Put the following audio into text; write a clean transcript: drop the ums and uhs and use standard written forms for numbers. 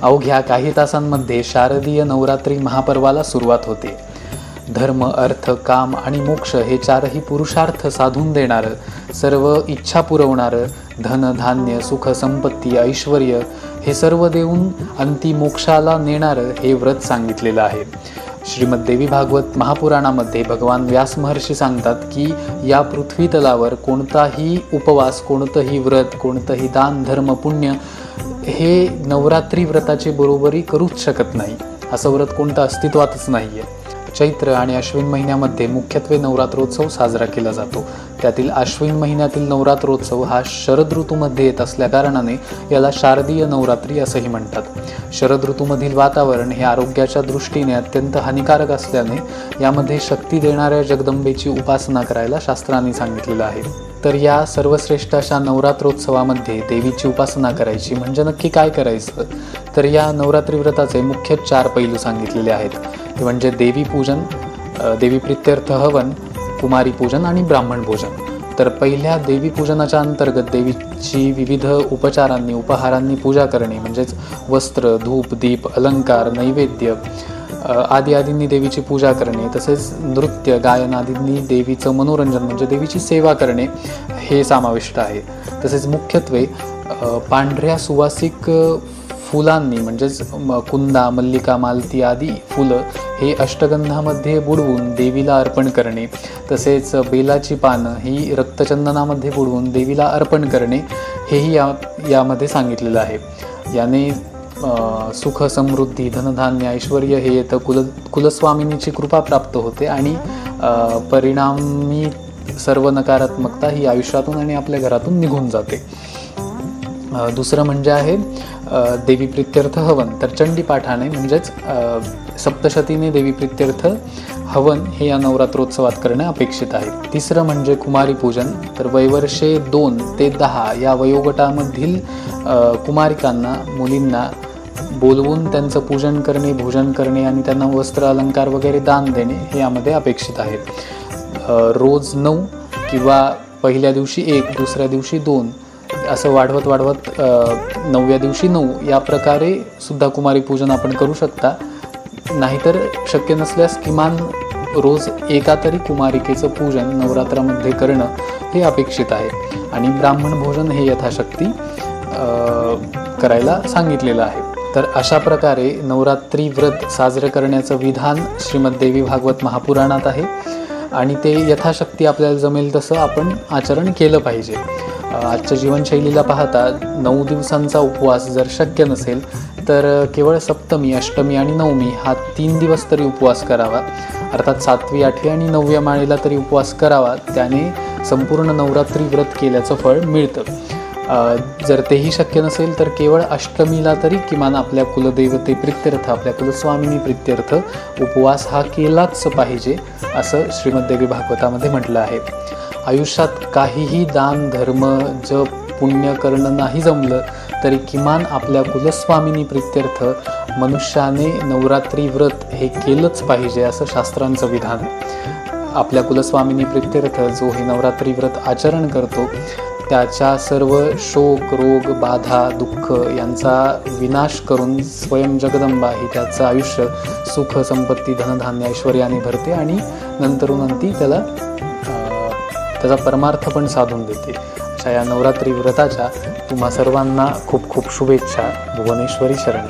अवघ्या काही तासांमध्ये शारदीय नवरात्री महापर्वाला सुरुवात होते. धर्म, अर्थ, काम आणि मोक्ष हे चारही पुरुषार्थ साधून देणारं, सर्व इच्छा पुरवणारं, धन, धान्य, सुख, संपत्ती, ऐश्वर हे सर्व देऊन अंती मोक्षाला नेणारं हे व्रत सांगितलेलं आहे. श्रीमद्देवी भागवत महापुराणामध्ये भगवान व्यास महर्षी सांगतात की या पृथ्वी तलावर कोणताही उपवास, कोणतंही व्रत, कोणतंही दान, धर्म, पुण्य हे नवरात्री व्रताची बरोबरी करूच शकत नाही. असं व्रत कोणतं अस्तित्वातच नाही आहे. चैत्र आणि अश्विन महिन्यामध्ये मुख्यत्वे नवरात्रोत्सव साजरा केला जातो. त्यातील अश्विन महिन्यातील नवरात्रोत्सव हा शरद ऋतूमध्ये येत असल्याकारणाने याला शारदीय नवरात्री असंही म्हणतात. शरद ऋतूमधील वातावरण हे आरोग्याच्या दृष्टीने अत्यंत हानिकारक असल्याने यामध्ये शक्ती देणाऱ्या जगदंबेची उपासना करायला शास्त्रांनी सांगितलेलं आहे. तर या सर्वश्रेष्ठ अशा नवरात्रोत्सवामध्ये देवीची उपासना करायची म्हणजे नक्की काय करायचं, तर या नवरात्री व्रताचे मुख्य 4 पैलू सांगितलेले आहेत. ते म्हणजे देवी पूजन, देवी प्रित्यर्थ हवन, कुमारी पूजन आणि ब्राह्मण पूजन. तर पहिल्या देवी पूजनाच्या अंतर्गत देवीची विविध उपचारांनी, उपहारांनी पूजा करणे म्हणजेच वस्त्र, धूप, दीप, अलंकार, नैवेद्य आदींनी देवीची पूजा करणे, तसेच नृत्य, गायन आदींनी देवीचं मनोरंजन म्हणजे देवीची सेवा करणे हे समाविष्ट आहे. तसेच मुख्यत्वे पांढऱ्या सुवासिक फुलांनी म्हणजेच कुंदा, मल्लिका, मालती आदी फुलं हे अष्टगंधामध्ये बुडवून देवीला अर्पण करणे, तसेच बेलाची पानं ही रक्तचंदनामध्ये बुडवून देवीला अर्पण करणे हेही यामध्ये सांगितलेलं आहे. याने सुख, समृद्धी, धनधान्य, ऐश्वर हे येतं. कुलस्वामिनीची कृपा प्राप्त होते आणि परिणामी सर्व नकारात्मकता ही आयुष्यातून आणि आपल्या घरातून निघून जाते. दुसरं म्हणजे आहे देवी प्रित्यर्थ हवन. तर चंडीपाठाने म्हणजेच सप्तशतीने देवी प्रित्यर्थ हवन हे या नवरात्रोत्सवात करणे अपेक्षित आहे. तिसरं म्हणजे कुमारी पूजन. तर वयवर्षे 2 ते 10 या वयोगटामधील कुमारिकांना, मुलींना बोलवून त्यांचं पूजन करणे, भोजन करणे आणि त्यांना वस्त्र, अलंकार वगैरे दान देणे हे यामध्ये अपेक्षित आहे. रोज 9 किंवा पहिल्या दिवशी 1, दुसऱ्या दिवशी 2 असं वाढवत 9व्या दिवशी 9 या प्रकारे सुद्धा कुमारी पूजन आपण करू शकता. नाहीतर शक्य नसल्यास किमान रोज एका तरी कुमारिकेचं पूजन नवरात्रामध्ये करणं हे अपेक्षित आहे. आणि ब्राह्मण भोजन हे यथाशक्ती करायला सांगितलेलं आहे. तर अशा प्रकारे नवरात्री व्रत साजरं करण्याचं विधान श्रीमद्देवी भागवत महापुराणात आहे आणि ते यथाशक्ती आपल्याला जमेल तसं आपण आचरण केलं पाहिजे. आजच्या जीवनशैलीला पाहता 9 दिवसांचा उपवास जर शक्य नसेल तर केवळ सप्तमी, अष्टमी आणि नवमी हा 3 दिवस तरी उपवास करावा. अर्थात 7वी, 8वी आणि 9व्या माळेला तरी उपवास करावा. त्याने संपूर्ण नवरात्री व्रत केल्याचं फळ मिळतं. जर तेही शक्य नसेल तर केवळ अष्टमीला तरी किमान आपल्या कुलदैवते प्रित्यर्थ, आपल्या कुलस्वामिनी प्रित्यर्थ उपवास हा केलाच पाहिजे असं श्रीमद्देवी भागवतामध्ये म्हटलं आहे. आयुष्यात काहीही दान, धर्म, जप, पुण्य करणं नाही जमलं तरी किमान आपल्या कुलस्वामिनी प्रित्यर्थ मनुष्याने नवरात्री व्रत हे केलंच पाहिजे असं शास्त्रांचं विधान. आपल्या कुलस्वामिनी प्रित्यर्थ जो हे नवरात्री व्रत आचरण करतो त्याच्या सर्व शोक, रोग, बाधा, दुःख यांचा विनाश करून स्वयं जगदंबा ही त्याचं आयुष्य सुख, संपत्ती, धनधान्य, ऐश्वर्याने भरते आणि नंतरोनंती त्याचा परमार्थ पण साधून देते. अशा या नवरात्री व्रताच्या तुम्हा सर्वांना खूप खूप शुभेच्छा. भुवनेश्वरी शरण.